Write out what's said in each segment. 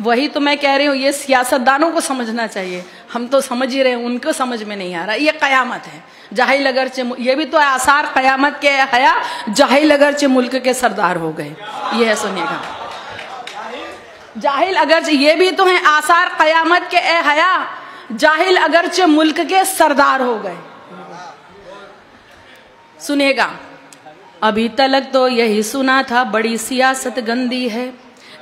वही तो मैं कह रही हूँ, ये सियासतदानों को समझना चाहिए। हम तो समझ ही रहे हैं, उनको समझ में नहीं आ रहा। ये कयामत है, जाहिल अगरचे, ये भी तो आसार कयामत के हया, जाहिल अगरचे मुल्क के सरदार हो गए। ये है, सुनिएगा, जाहिल अगरचे, ये भी तो है आसार कयामत के हया, जाहिल अगरचे मुल्क के सरदार हो गए। सुनिएगा, अभी तक तो यही सुना था बड़ी सियासत गंदी है,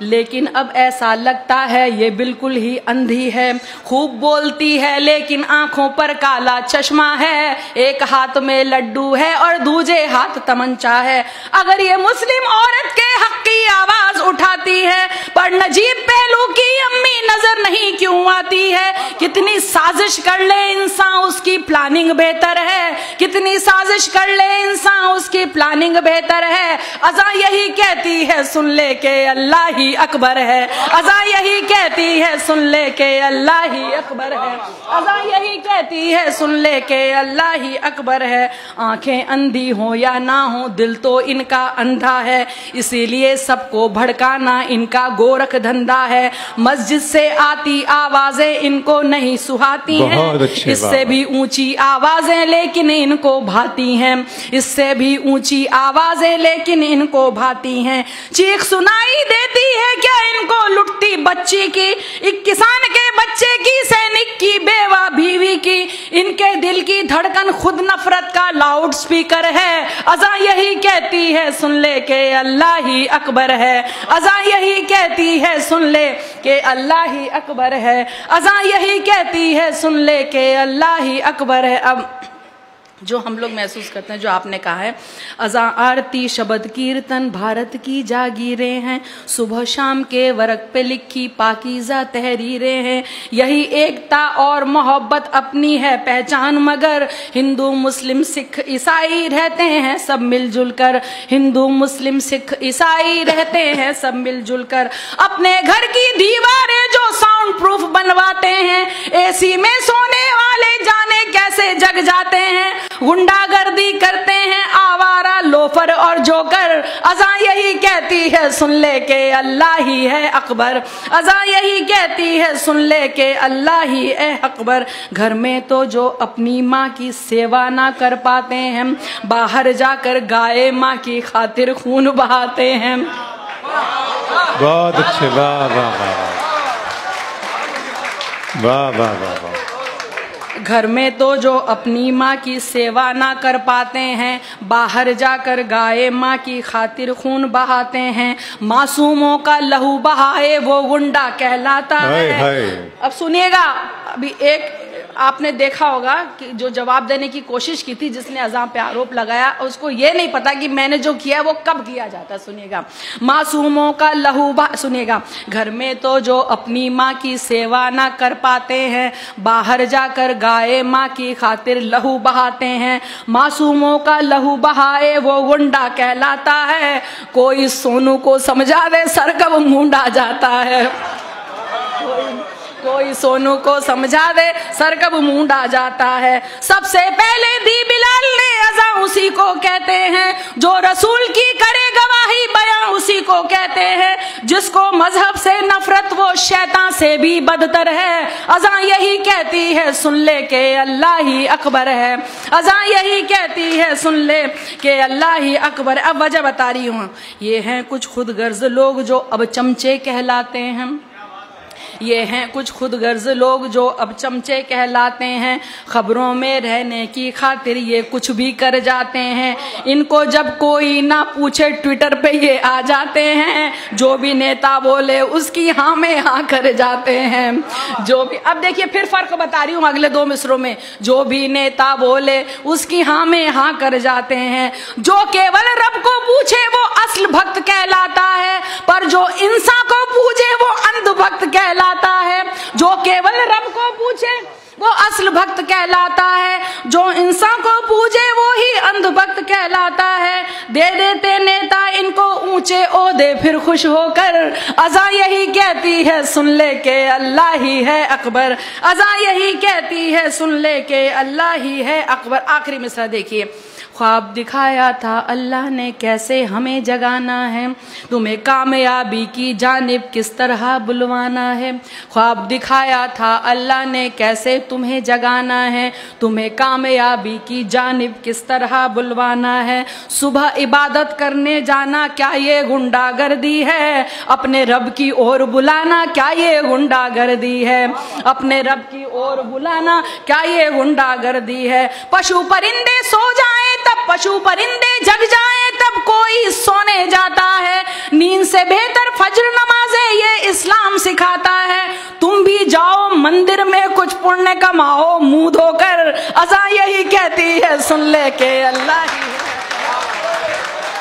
लेकिन अब ऐसा लगता है ये बिल्कुल ही अंधी है। खूब बोलती है लेकिन आंखों पर काला चश्मा है, एक हाथ में लड्डू है और दूजे हाथ तमंचा है। अगर ये मुस्लिम औरत के हक की आवाज उठाती है, पर नजीब पहलू की अम्मी नजर नहीं क्यों आती है? कितनी साजिश कर ले इंसान, उसकी प्लानिंग बेहतर है। कितनी साजिश कर ले इंसान, उसकी प्लानिंग बेहतर है। अज़ा यही कहती है, सुन ले के अल्लाह ही अकबर है। अज़ा यही कहती है, सुन ले के अल्लाह ही अकबर है। अज़ा यही कहती है, सुन ले के अल्लाह ही अकबर है। आंखें अंधी हो या ना हो, दिल तो इनका अंधा है, इसीलिए सबको भड़काना इनका गोरख धंधा है। मस्जिद से आती आवाजें इनको नहीं सुहाती हैं, इससे भी ऊंची आवाजें लेकिन इनको भाती हैं। इससे भी ऊंची आवाजें लेकिन इनको भाती हैं। चीख सुनाई देती है क्या इनको लुटती बच्ची की, एक किसान के बच्चे की, सैनिक की, बेवा बीवी की। इनके दिल की धड़कन खुद नफरत का लाउड स्पीकर है। अज़ा यही कहती है, सुन ले के अल्लाह ही अकबर है। अज़ा यही कहती है, सुन ले के अल्लाह ही अकबर है। अज़ा यही कहती है, सुन ले के अल्लाह ही अकबर है। अब जो हम लोग महसूस करते हैं, जो आपने कहा है, अज़ा आरती शब्द कीर्तन भारत की जागीरें हैं, सुबह शाम के वर्क पे लिखी पाकीज़ा तहरीरें हैं। यही एकता और मोहब्बत अपनी है पहचान, मगर हिंदू मुस्लिम सिख ईसाई रहते हैं सब मिलजुल कर। हिंदू मुस्लिम सिख ईसाई रहते हैं सब मिलजुल कर। अपने घर की दीवारें जो साउंड प्रूफ बनवाते हैं, एसी में सोने वाले जाने कैसे जग जाते हैं। गुंडागर्दी करते हैं आवारा लोफर और जोकर। अज़ा यही कहती है, सुन ले के अल्लाह ही है अकबर। अज़ा यही कहती है, सुन ले के अल्लाह ही है अकबर। घर में तो जो अपनी माँ की सेवा ना कर पाते हैं, बाहर जाकर गाय माँ की खातिर खून बहाते हैं। बहुत अच्छे, वाह वाह वाह वाह वाह वाह वाह। घर में तो जो अपनी माँ की सेवा ना कर पाते हैं, बाहर जाकर गाय माँ की खातिर खून बहाते हैं। मासूमों का लहू बहाए वो गुंडा कहलाता है। अब सुनिएगा, अभी एक आपने देखा होगा कि जो जवाब देने की कोशिश की थी, जिसने अज़ा पे आरोप लगाया, उसको ये नहीं पता कि मैंने जो किया वो कब किया जाता। सुनिएगा, मासूमों का लहू सुनिएगा, घर में तो जो अपनी माँ की सेवा ना कर पाते हैं, बाहर जाकर गाय माँ की खातिर लहू बहाते हैं। मासूमों का लहू बहाए वो गुंडा कहलाता है। कोई सोनू को समझा दे, सर कब मूंडा जाता है। कोई सोनू को समझा दे, सर कब मूंडा जाता है। सबसे पहले दी बिलाल ने अज़ा उसी को कहते हैं, जो रसूल की करे गवाही बयां उसी को कहते हैं। जिसको मजहब से नफरत वो शैतान से भी बदतर है। अज़ा यही कहती है, सुन ले के अल्लाह ही अकबर है। अज़ा यही कहती है, सुन ले के अल्लाह ही अकबर। अब वजह बता रही हूँ, ये हैं कुछ खुदगर्ज लोग जो अब चमचे कहलाते हैं। ये हैं कुछ खुदगर्ज लोग जो अब चमचे कहलाते हैं। खबरों में रहने की खातिर ये कुछ भी कर जाते हैं। इनको जब कोई ना पूछे ट्विटर पे ये आ जाते हैं। जो भी नेता बोले उसकी हाँ में हाँ कर जाते हैं। जो भी, अब देखिए फिर फर्क बता रही हूँ अगले दो मिसरों में। जो भी नेता बोले उसकी हाँ में हाँ कर जाते हैं। जो केवल रब को पूछे वो असल भक्त कहलाता है, पर जो इंसान को पूछे वो अंध भक्त कहलाता है। जो केवल रब को पूछे वो असल भक्त कहलाता है, जो इंसान को पूछे वो ही अंध भक्त कहलाता है। दे देते नेता इनको ऊंचे ओहदे फिर खुश होकर। अज़ा यही कहती है, सुन ले के अल्लाह ही है अकबर। अज़ा यही कहती है, सुन ले के अल्लाह ही है अकबर। आखिरी मिसरा देखिए, ख्वाब दिखाया था अल्लाह ने कैसे हमें जगाना है, तुम्हें कामयाबी की जानिब किस तरह बुलवाना है। ख्वाब दिखाया था अल्लाह ने कैसे तुम्हें जगाना है, तुम्हें कामयाबी की जानिब किस तरह बुलवाना है। सुबह इबादत करने जाना क्या ये गुंडागर्दी है, अपने रब की ओर बुलाना क्या ये गुंडागर्दी है, अपने रब की ओर बुलाना क्या ये गुंडागर्दी है। पशु परिंदे सो जाएं तब पशु परिंदे जग जाएं तब कोई सोने जाता है, नींद से बेहतर फज्र नमाज़े ये इस्लाम सिखाता है। तुम भी जाओ मंदिर में कुछ पुण्य कमाओ, मुंह धोकर अज़ां यही कहती है सुन ले के अल्लाह ही है।